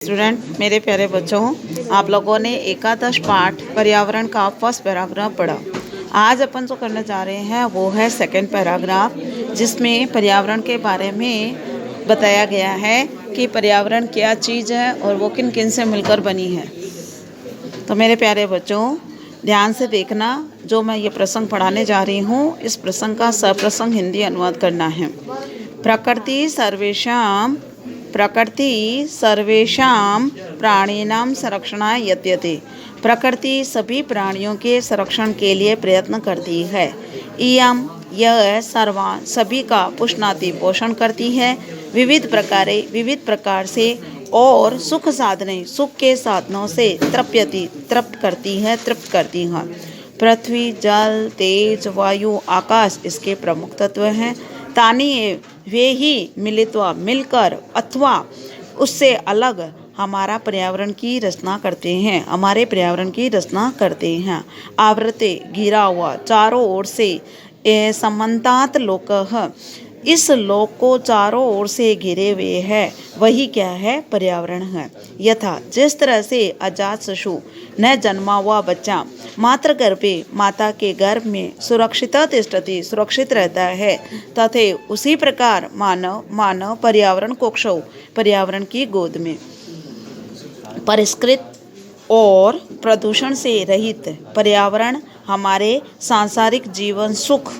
Student, मेरे प्यारे बच्चों, आप लोगों ने एकादश पाठ पर्यावरण का फर्स्ट पैराग्राफ पढ़ा। आज अपन जो करने जा रहे हैं वो है सेकंड पैराग्राफ, जिसमें पर्यावरण के बारे में बताया गया है कि पर्यावरण क्या चीज़ है और वो किन किन से मिलकर बनी है। तो मेरे प्यारे बच्चों, ध्यान से देखना। जो मैं ये प्रसंग पढ़ाने जा रही हूँ, इस प्रसंग का सप्रसंग हिंदी अनुवाद करना है। प्रकृति सर्वेषां प्राणिनां संरक्षणाय यत्यते। प्रकृति सभी प्राणियों के संरक्षण के लिए प्रयत्न करती है। इयं यह सर्वान् सभी का पुष्णाति पोषण करती है। विविध प्रकार से और सुख साधने सुख के साधनों से तृप्त करती है। पृथ्वी, जल, तेज, वायु, आकाश इसके प्रमुख तत्व हैं। तानि वे ही मिलकर अथवा उससे अलग हमारे पर्यावरण की रचना करते हैं। आवृते घिरा हुआ चारों ओर से समन्तात लोकः, इस लोक को चारों ओर से घिरे हुए है, वही क्या है? पर्यावरण है। यथा जिस तरह से अजात शिशु न जन्मा हुआ बच्चा मातृगर्भे माता के गर्भ में सुरक्षित रहता है, तथा उसी प्रकार मानव पर्यावरण कोक्षौ पर्यावरण की गोद में परिष्कृत और प्रदूषण से रहित पर्यावरण हमारे सांसारिक जीवन सुख,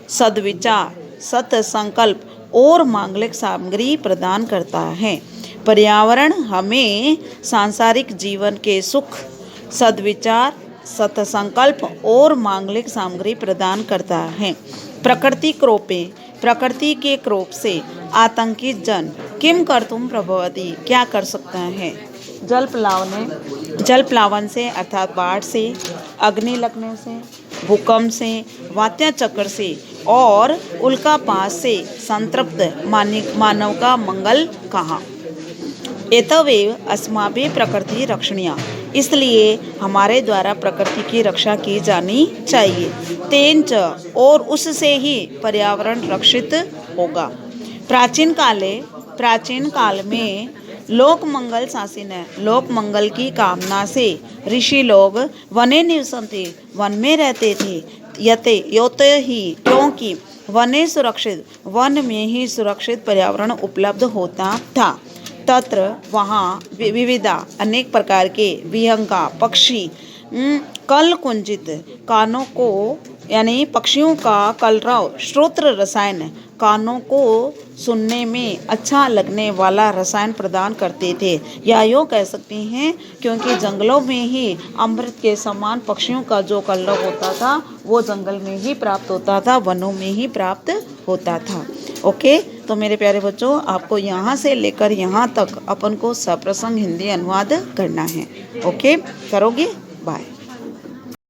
सद्विचार, सत्संकल्प और मांगलिक सामग्री प्रदान करता है। पर्यावरण हमें सांसारिक जीवन के सुख, सद्विचार, सत्संकल्प और मांगलिक सामग्री प्रदान करता है। प्रकृति के क्रोध से आतंकित जन किम कर्तुम प्रभवति, क्या कर सकता है? जल प्लावन से अर्थात बाढ़ से, अग्नि लगने से, भूकंप से, वात्या चक्र से और उल्कापात से संतृप्त मानव का मंगल कहाँ? एतवेव अस्माभिः प्रकृति रक्षणीया, इसलिए हमारे द्वारा प्रकृति की रक्षा की जानी चाहिए। तेंच और उससे ही पर्यावरण रक्षित होगा। प्राचीन काल में लोक मंगल की कामना से ऋषि लोग वने निवसन्ति, वन में रहते थे। क्योंकि वन में ही सुरक्षित पर्यावरण उपलब्ध होता था। तत्र वहाँ विविधा अनेक प्रकार के विहंगा पक्षी कलकुंजित कानों को यानी पक्षियों का कलरव, श्रोत्र रसायन कानों को सुनने में अच्छा लगने वाला रसायन प्रदान करते थे। या यूँ कह सकते हैं, क्योंकि जंगलों में ही अमृत के समान पक्षियों का जो कलरव होता था वो जंगल में ही प्राप्त होता था, वनों में ही प्राप्त होता था। ओके, तो मेरे प्यारे बच्चों, आपको यहाँ से लेकर यहाँ तक अपन को सप्रसंग हिंदी अनुवाद करना है। ओके, करोगे? बाय।